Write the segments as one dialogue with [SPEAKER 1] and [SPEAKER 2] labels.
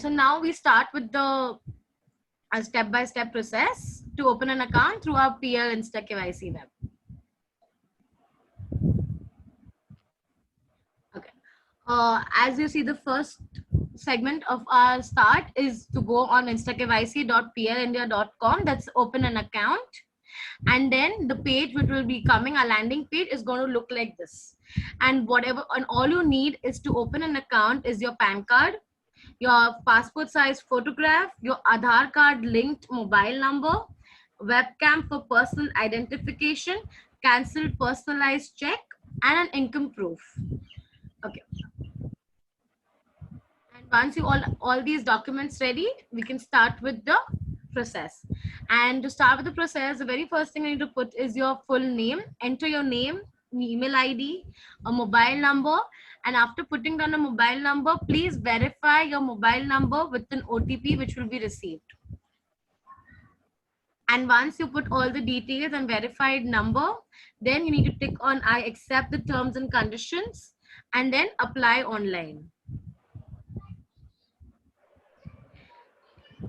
[SPEAKER 1] So now we start with the step-by-step process to open an account through our PL Insta KYC web. Okay. As you see, the first segment of our start is to go on instakyc.plindia.com. That's open an account. And then the page which will be coming, a landing page, is going to look like this. And all you need is to open an account is your PAN card, your passport size photograph, your Aadhaar card linked mobile number, webcam for personal identification, cancelled personalized check, and an income proof. Okay. And once you all these documents ready, we can start with the process. And to start with the process, the very first thing you need to put is your full name. Enter your name, email ID, a mobile number, and after putting down a mobile number, please verify your mobile number with an OTP which will be received. And once you put all the details and verified number, then you need to tick on I accept the terms and conditions and then apply online.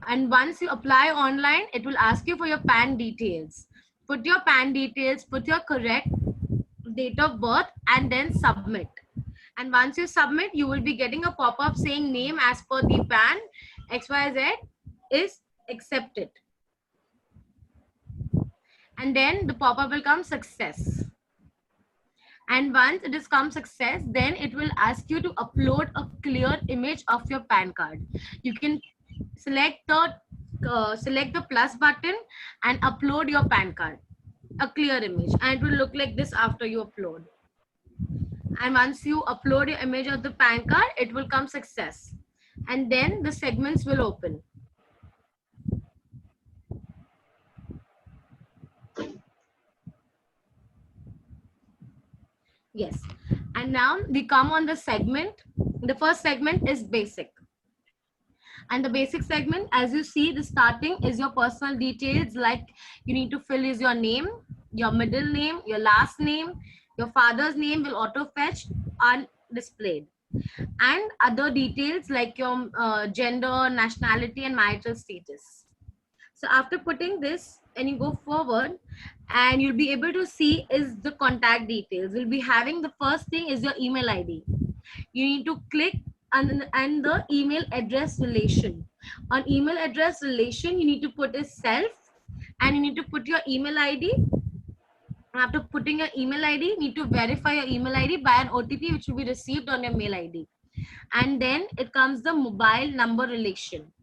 [SPEAKER 1] And once you apply online, it will ask you for your PAN details. Put your PAN details, put your correct date of birth, and then submit. And once you submit, you will be getting a pop-up saying name as per the PAN XYZ is accepted. And then the pop-up will come success. And once it is come success, then it will ask you to upload a clear image of your PAN card. You can select the plus button and upload your PAN card, a clear image, and it will look like this after you upload. And once you upload your image of the PAN card, it will come success. And then the segments will open. Yes. And now we come on the segment. The first segment is basic. And the basic segment, as you see, the starting is your personal details, like you need to fill is your name, your middle name, your last name, your father's name will auto fetch and displayed, and other details like your gender, nationality, and marital status. So after putting this, and you go forward, and you'll be able to see is the contact details. We'll be having the first thing is your email ID. You need to click and the email address relation. On email address relation, you need to put is self, and you need to put your email ID. After putting your email ID, you need to verify your email ID by an OTP which will be received on your mail ID. And then it comes the mobile number relation.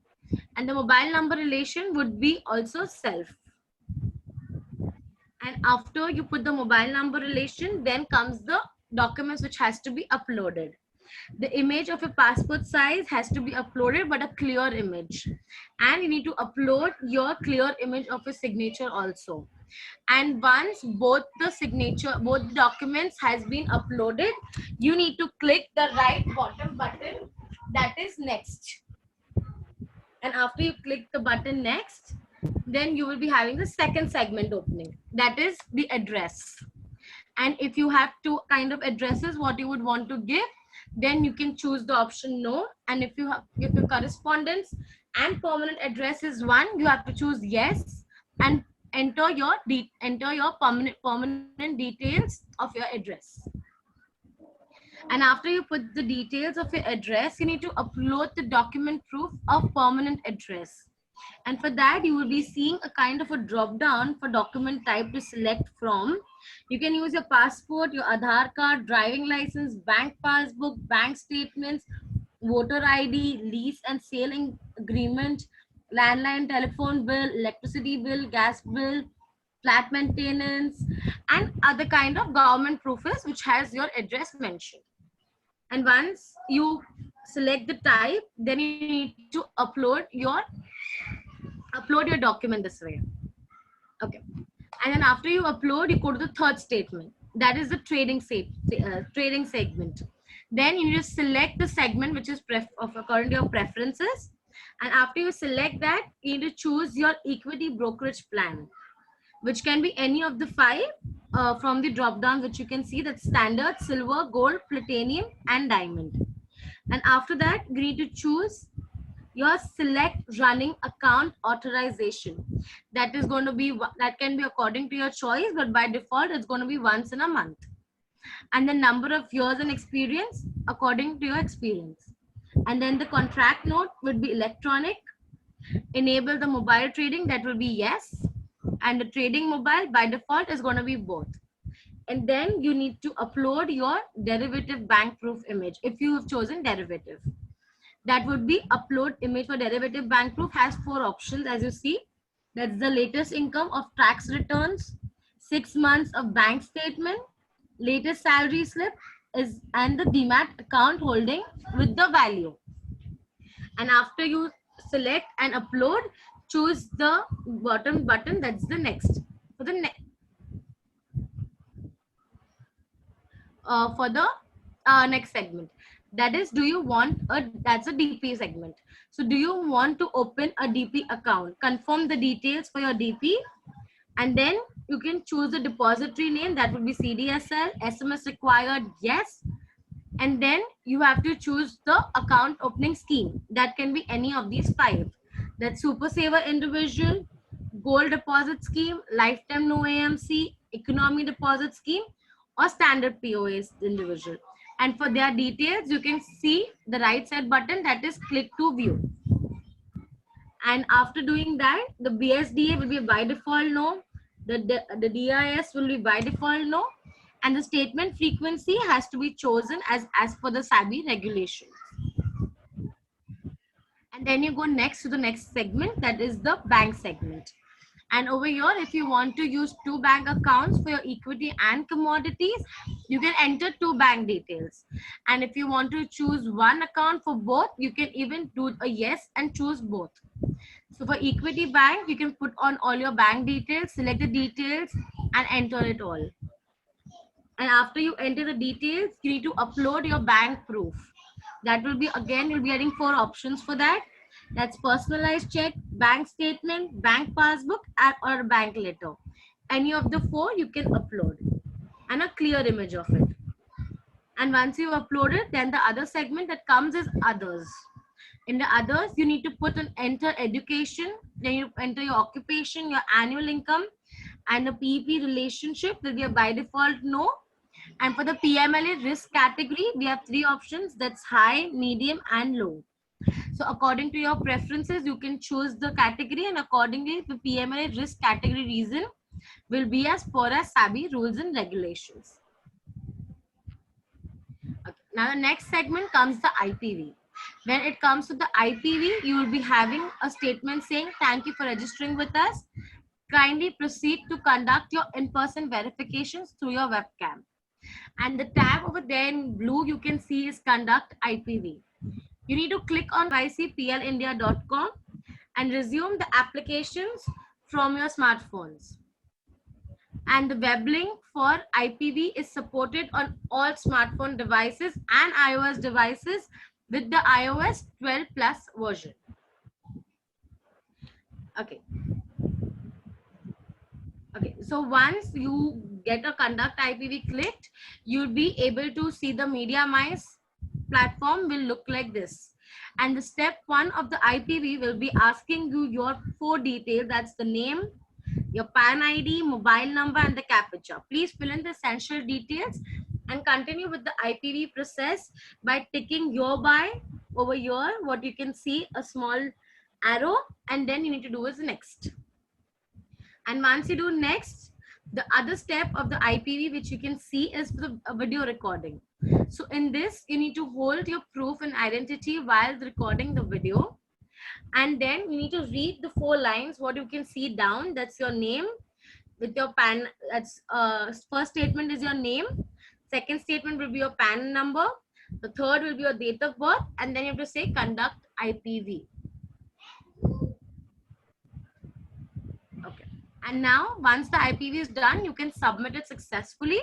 [SPEAKER 1] And the mobile number relation would be also self. And after you put the mobile number relation, then comes the documents which has to be uploaded. The image of a passport size has to be uploaded, but a clear image. And you need to upload your clear image of a signature also. And once both the documents has been uploaded, you need to click the right bottom button, that is next. And after you click the button next, then you will be having the second segment opening, that is the address. And if you have two kind of addresses what you would want to give, then you can choose the option no. And if your correspondence and permanent address is one, you have to choose yes and enter your permanent details of your address. And after you put the details of your address, you need to upload the document proof of permanent address. And for that, you will be seeing a kind of a drop down for document type to select from. You can use your passport, your Aadhaar card, driving license, bank passbook, bank statements, voter ID, lease and sale agreement, landline telephone bill, electricity bill, gas bill, flat maintenance, and other kind of government proofs which has your address mentioned. And once you select the type, then you need to upload your document this way. Okay. And then after you upload, you go to the third statement. That is the trading segment. Then you need to select the segment which is according to your preferences. And after you select that, you need to choose your equity brokerage plan, which can be any of the 5 from the drop down, which you can see that standard, silver, gold, platinum, and diamond. And after that, you need to choose your select running account authorization. That is going to be, that can be according to your choice, but by default it's going to be once in a month. And the number of years in experience according to your experience. And then the contract note would be electronic. Enable the mobile trading, that will be yes. And the trading mobile by default is going to be both. And then you need to upload your derivative bank proof image if you have chosen derivative. That would be upload image for derivative bank proof has 4 options as you see. That's the latest income of tax returns, 6 months of bank statement, latest salary slip is, and the demat account holding with the value. And after you select and upload, choose the bottom button, that's the next. For the next segment, that is, do you want a, that's a DP segment. So do you want to open a DP account? Confirm the details for your DP, and then you can choose the depository name, that would be CDSL. SMS required, yes. And then you have to choose the account opening scheme. That can be any of these 5. That's Super Saver Individual, Gold Deposit Scheme, Lifetime No AMC, Economy Deposit Scheme, or Standard POS Individual. And for their details, you can see the right side button, that is click to view. And after doing that, the BSDA will be by default no, the DIS will be by default no, and the statement frequency has to be chosen as per the SABI regulations. And then you go next to the next segment, that is the bank segment. And over here, if you want to use 2 bank accounts for your equity and commodities, you can enter 2 bank details. And if you want to choose 1 account for both, you can even do a yes and choose both. So for equity bank, you can put on all your bank details, select the details and enter it all. And after you enter the details, you need to upload your bank proof. That will be, again, you'll be getting 4 options for that. That's personalized check, bank statement, bank passbook, or bank letter. Any of the 4 you can upload, and a clear image of it. And once you upload it, then the other segment that comes is others. In the others, you need to put an enter education, then you enter your occupation, your annual income, and the PEP relationship will be a by default no. And for the PMLA risk category, we have 3 options, that's high, medium, and low. So according to your preferences, you can choose the category, and accordingly the PMLA risk category reason will be as per as SABI rules and regulations. Okay. Now the next segment comes the IPV. When it comes to the IPV, you will be having a statement saying, thank you for registering with us. Kindly proceed to conduct your in-person verifications through your webcam. And the tab over there in blue you can see is conduct IPV. You need to click on icplindia.com and resume the applications from your smartphones. And the web link for IPV is supported on all smartphone devices and iOS devices with the iOS 12 plus version. Okay. Okay, so once you get a conduct IPV clicked, you'll be able to see the MediaMice platform will look like this. And the step 1 of the IPV will be asking you your 4 details. That's the name, your PAN ID, mobile number, and the CAPTCHA. Please fill in the essential details and continue with the IPV process by ticking your by over here. What you can see, a small arrow, and then you need to do is next. And once you do next, the other step of the IPV which you can see is the video recording. So in this, you need to hold your proof and identity while recording the video. And then you need to read the 4 lines, what you can see down, that's your name with your PAN. That's first statement is your name. Second statement will be your PAN number. The third will be your date of birth. And then you have to say conduct IPV. Okay. And now once the IPV is done, you can submit it successfully.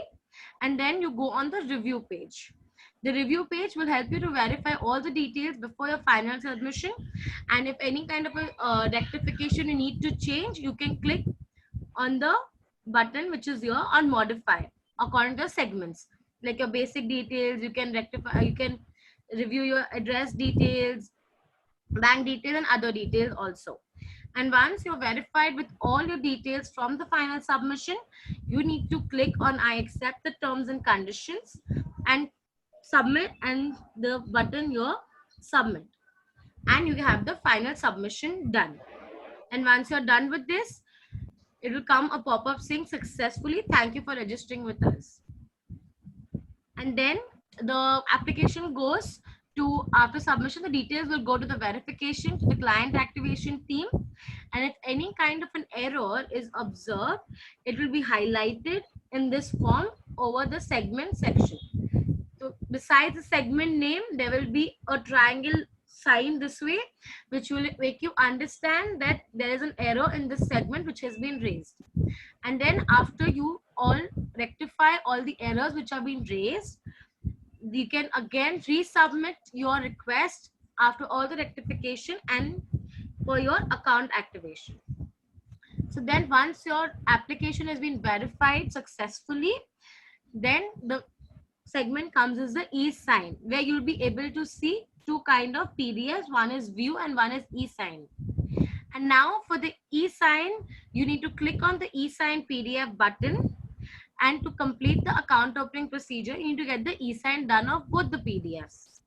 [SPEAKER 1] And then you go on the review page. The review page will help you to verify all the details before your final submission. And if any kind of a rectification you need to change, you can click on the button which is here on modify according to your segments. Like your basic details, you can rectify, you can review your address details, bank details and other details also. And once you're verified with all your details from the final submission, you need to click on I accept the terms and conditions and submit, and the button your submit, and you have the final submission done. And once you're done with this, it will come a pop-up saying successfully, thank you for registering with us. And then the application goes to, after submission, the details will go to the verification to the client activation team. And if any kind of an error is observed, it will be highlighted in this form over the segment section. So besides the segment name, there will be a triangle sign this way, which will make you understand that there is an error in this segment which has been raised. And then after you all rectify all the errors which have been raised, you can again resubmit your request after all the rectification and for your account activation. So then once your application has been verified successfully, then the segment comes as the e-sign, where you'll be able to see two kind of PDFs. One is view and one is e-sign. And now for the e-sign, you need to click on the e-sign PDF button, and to complete the account opening procedure, you need to get the e-sign done of both the PDFs.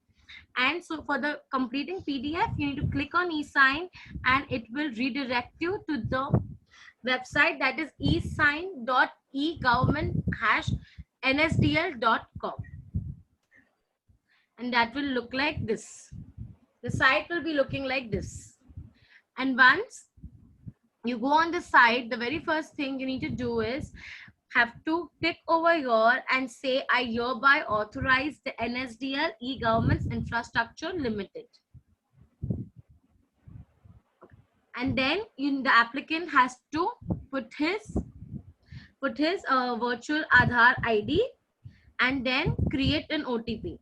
[SPEAKER 1] And so for the completing PDF, you need to click on e-sign, and it will redirect you to the website, that is esign.egovernment-nsdl.com. And that will look like this. The site will be looking like this. And once you go on the site, the very first thing you need to do is have to click over here and say, I hereby authorize the NSDL e-Governments Infrastructure Limited. And then the applicant has to put his virtual Aadhaar ID and then create an OTP.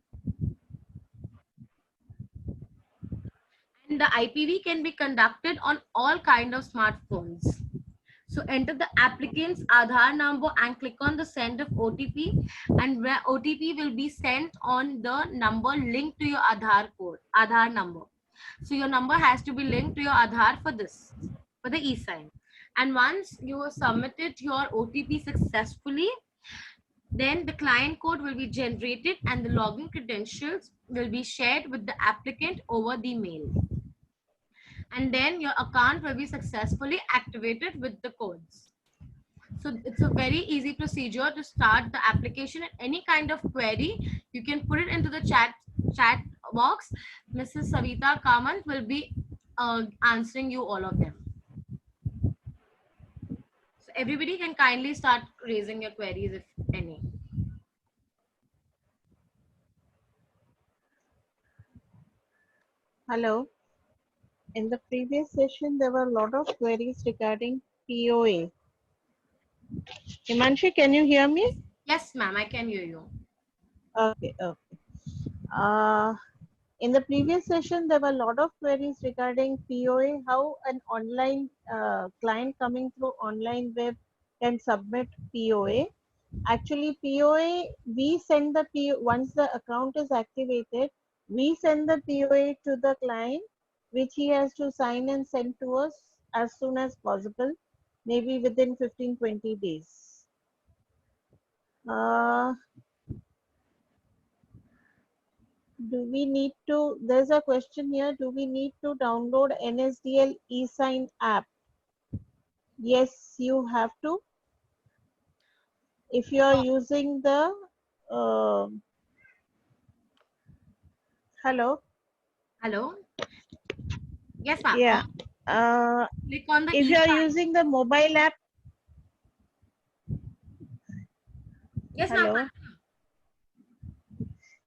[SPEAKER 1] And the IPV can be conducted on all kind of smartphones. So enter the applicant's Aadhaar number and click on the send of OTP, and where OTP will be sent on the number linked to your Aadhaar code, Aadhaar number. So your number has to be linked to your Aadhaar for this, for the e-sign. And once you have submitted your OTP successfully, then the client code will be generated and the login credentials will be shared with the applicant over the mail. And then your account will be successfully activated with the codes. So it's a very easy procedure to start the application. And any kind of query, you can put it into the chat box. Mrs. Savita Kamant will be answering you all of them. So everybody can kindly start raising your queries if any.
[SPEAKER 2] Hello. In the previous session, there were a lot of queries regarding POA. Himanshi, can you hear me?
[SPEAKER 1] Yes, ma'am, I can hear you.
[SPEAKER 2] Okay. In the previous session, there were a lot of queries regarding POA, how an online client coming through online web can submit POA. Actually, POA, we send the POA, once the account is activated, we send the POA to the client, which he has to sign and send to us as soon as possible, maybe within 15-20 days. Do we need to, there's a question here, do we need to download NSDL eSign app? Yes, you have to. If you are using the, hello?
[SPEAKER 1] Hello? Yes, ma'am.
[SPEAKER 2] Yeah.
[SPEAKER 1] Click on the
[SPEAKER 2] if you are using the mobile app.
[SPEAKER 1] Yes,
[SPEAKER 2] hello.
[SPEAKER 1] ma'am.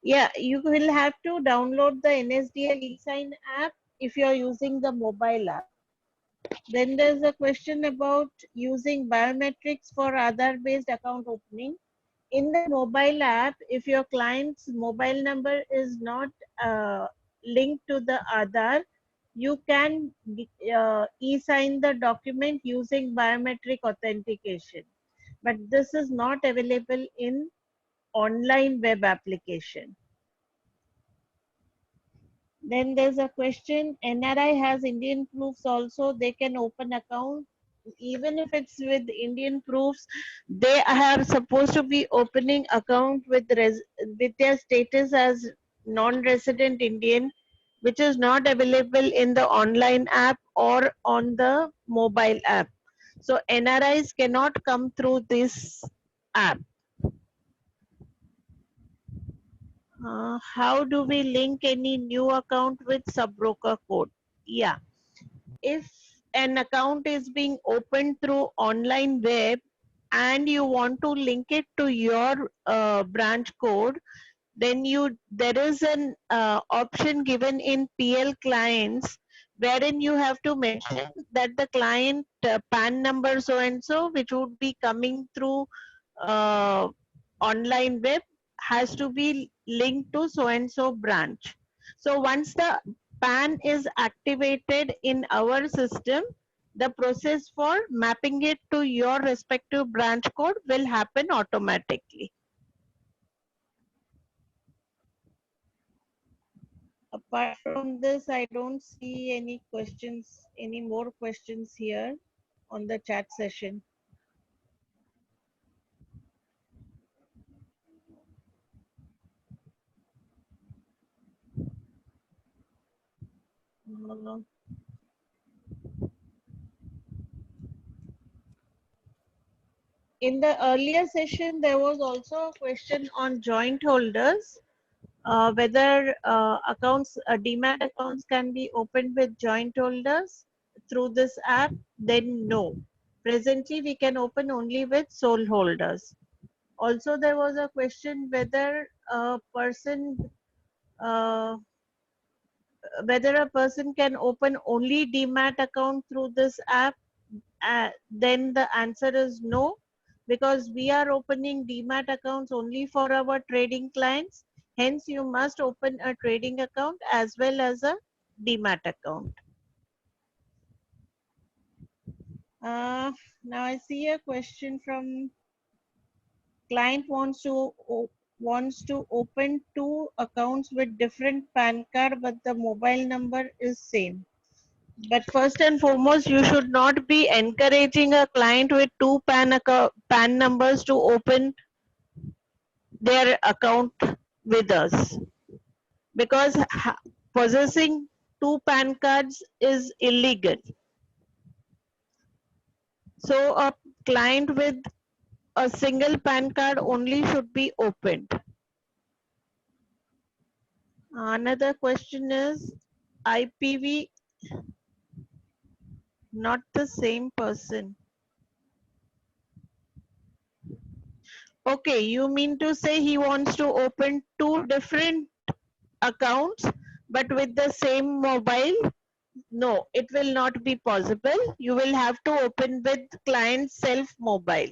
[SPEAKER 2] Yeah, you will have to download the NSDL eSign app if you are using the mobile app. Then there's a question about using biometrics for Aadhaar-based account opening. In the mobile app, if your client's mobile number is not linked to the Aadhaar, you can e-sign the document using biometric authentication. But this is not available in online web application. Then there's a question, NRI has Indian proofs also, they can open account. Even if it's with Indian proofs, they are supposed to be opening account with their status as non-resident Indian, which is not available in the online app or on the mobile app. So NRIs cannot come through this app. How do we link any new account with sub-broker code? Yeah, if an account is being opened through online web and you want to link it to your branch code, then there is an option given in PL clients wherein you have to mention that the client PAN number so and so, which would be coming through uh, online web, has to be linked to so and so branch. So once the PAN is activated in our system, the process for mapping it to your respective branch code will happen automatically. Apart from this, I don't see any questions, any more questions here on the chat session. Uh, In the earlier session, there was also a question on joint holders, whether demat accounts can be opened with joint holders through this app. Then no. Presently, we can open only with sole holders. Also, there was a question whether uh, a person can open only demat account through this app. Then the answer is no, because we are opening demat accounts only for our trading clients. Hence, you must open a trading account as well as a demat account. Now I see a question from client wants to open two accounts with different PAN card, but the mobile number is same. But first and foremost, you should not be encouraging a client with two PAN numbers to open their account with us, because possessing two PAN cards is illegal. So a client with a single PAN card only should be opened. Another question is IPV not the same person. Okay, you mean to say he wants to open two different accounts but with the same mobile? No, it will not be possible. You will have to open with client self mobile.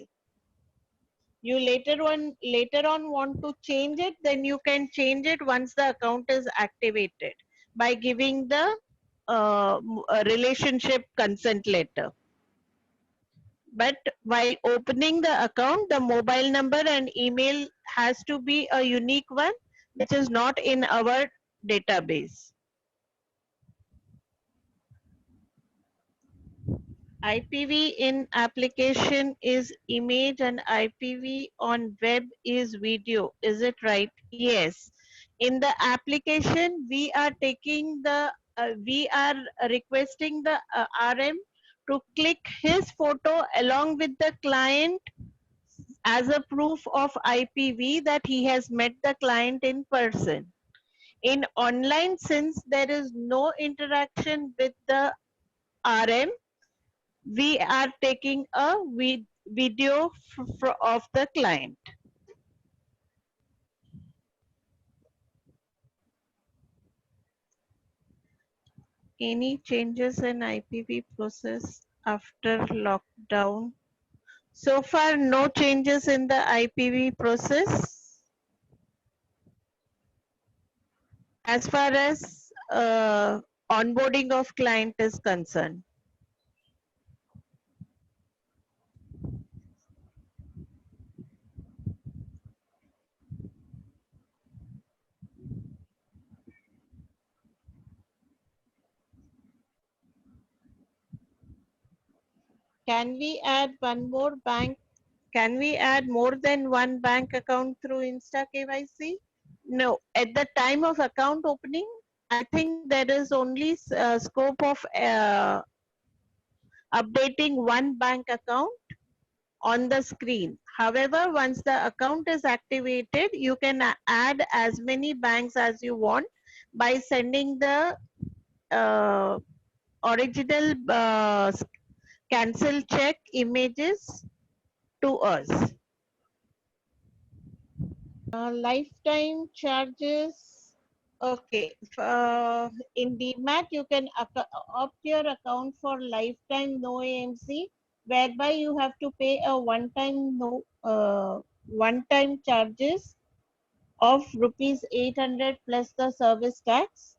[SPEAKER 2] You later on want to change it, then you can change it once the account is activated by giving the relationship consent letter. But while opening the account, the mobile number and email has to be a unique one, which is not in our database. IPV in application is image and IPV on web is video. Is it right? Yes. In the application, we are requesting the RM to click his photo along with the client as a proof of IPV that he has met the client in person. In online, since there is no interaction with the RM, we are taking a video of the client. Any changes in IPV process after lockdown? So far, no changes in the IPV process. As far as onboarding of client is concerned. Can we add one more bank? Can we add more than one bank account through Insta KYC? No. At the time of account opening, I think there is only scope of updating one bank account on the screen. However, once the account is activated, you can add as many banks as you want by sending the original cancel check images to us. Lifetime charges. Okay. In DMAT, you can opt your account for lifetime no AMC, whereby you have to pay a one-time charges of rupees 800 plus the service tax,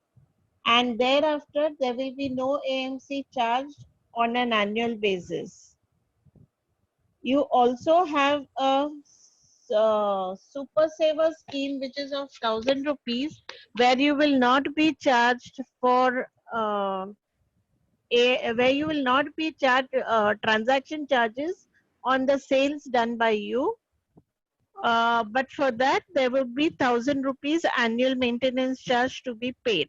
[SPEAKER 2] and thereafter there will be no AMC charged on an annual basis. You also have a super saver scheme which is of 1,000 rupees, where you will not be charged for where you will not be charged transaction charges on the sales done by you. But for that, there will be 1,000 rupees annual maintenance charge to be paid.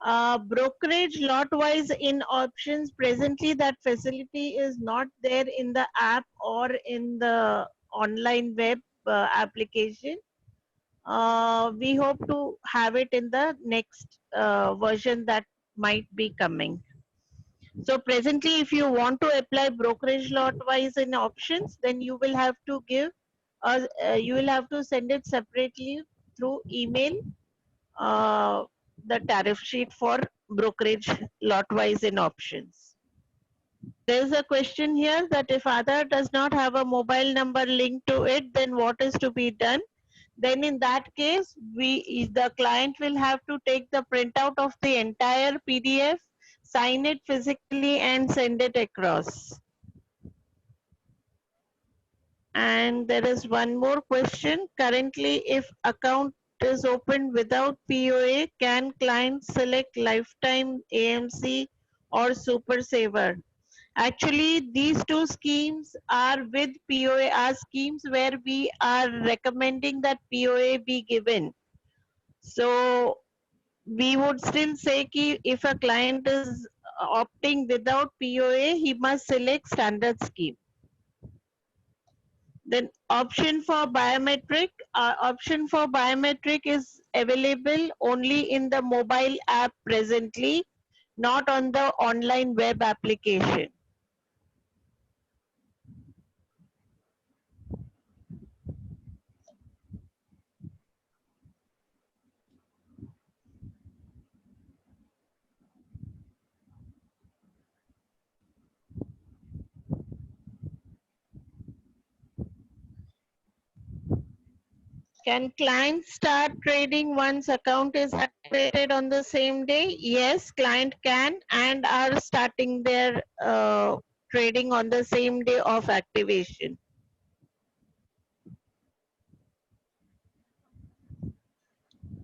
[SPEAKER 2] Brokerage lot-wise in options, presently that facility is not there in the app or in the online web application. We hope to have it in the next version that might be coming. So presently, if you want to apply brokerage lot-wise in options, then you will have to you will have to send it separately through email, the tariff sheet for brokerage lot-wise in options. There's a question here that if Aadhaar does not have a mobile number linked to it, then what is to be done? Then in that case, the client will have to take the printout of the entire PDF, sign it physically and send it across. And there is one more question. Currently, if account is opened without POA, can client select lifetime AMC or super saver? Actually, these two schemes are with POA, are schemes where we are recommending that POA be given. So we would still say ki if a client is opting without POA, he must select standard scheme. Then option for biometric is available only in the mobile app presently, not on the online web application. Can clients start trading once account is activated on the same day? Yes, client can and are starting their trading on the same day of activation.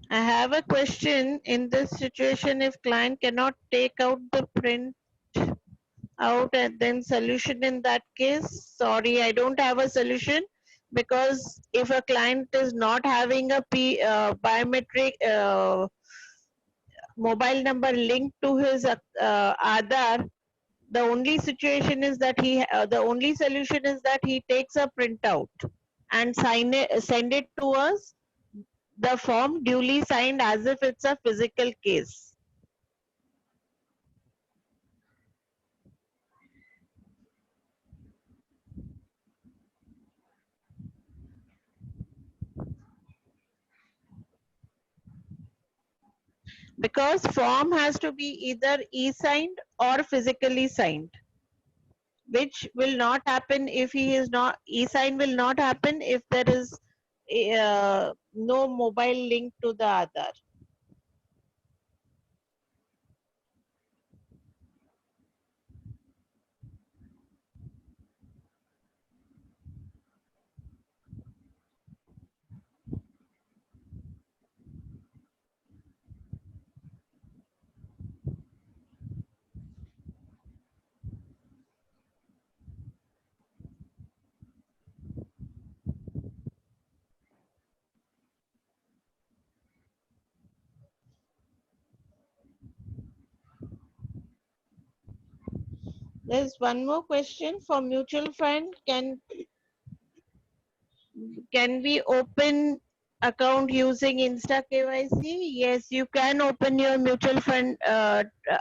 [SPEAKER 2] I have a question. In this situation, if client cannot take out the print out and then solution in that case, sorry, I don't have a solution, because if a client is not having a biometric mobile number linked to his Aadhaar, the only situation is that the only solution is that he takes a printout and send it to us, the form duly signed as if it's a physical case. Because form has to be either e-signed or physically signed, which will not happen if he is not, e-sign will not happen if there is no mobile link to the Aadhaar. There's one more question for mutual fund. Can we open account using Insta KYC? Yes, you can open your mutual fund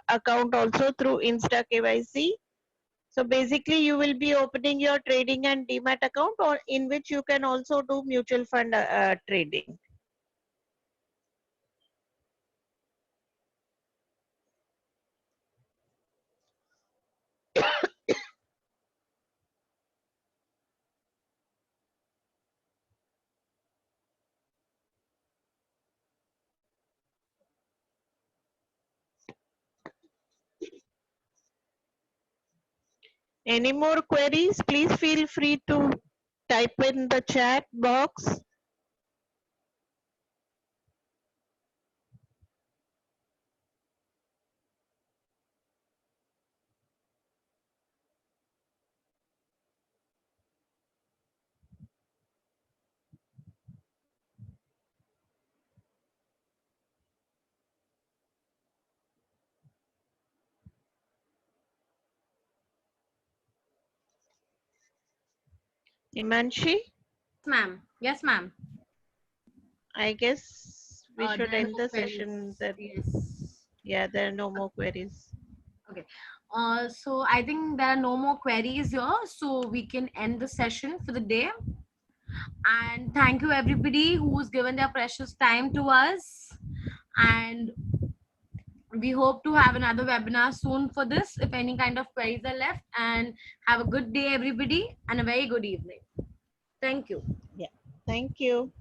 [SPEAKER 2] account also through Insta KYC. So basically, you will be opening your trading and demat account, or in which you can also do mutual fund trading. Any more queries? Please feel free to type in the chat box. Imanshi,
[SPEAKER 1] Ma'am. Yes, ma'am.
[SPEAKER 2] I guess we should
[SPEAKER 1] There are
[SPEAKER 2] end
[SPEAKER 1] no
[SPEAKER 2] the
[SPEAKER 1] queries.
[SPEAKER 2] session. That
[SPEAKER 1] Yes.
[SPEAKER 2] yeah, there are no more queries.
[SPEAKER 1] Okay. So I think there are no more queries here, so we can end the session for the day. And thank you everybody who's given their precious time to us. And we hope to have another webinar soon for this if any kind of queries are left. And have a good day, everybody, and a very good evening. Thank you.
[SPEAKER 2] Yeah, thank you.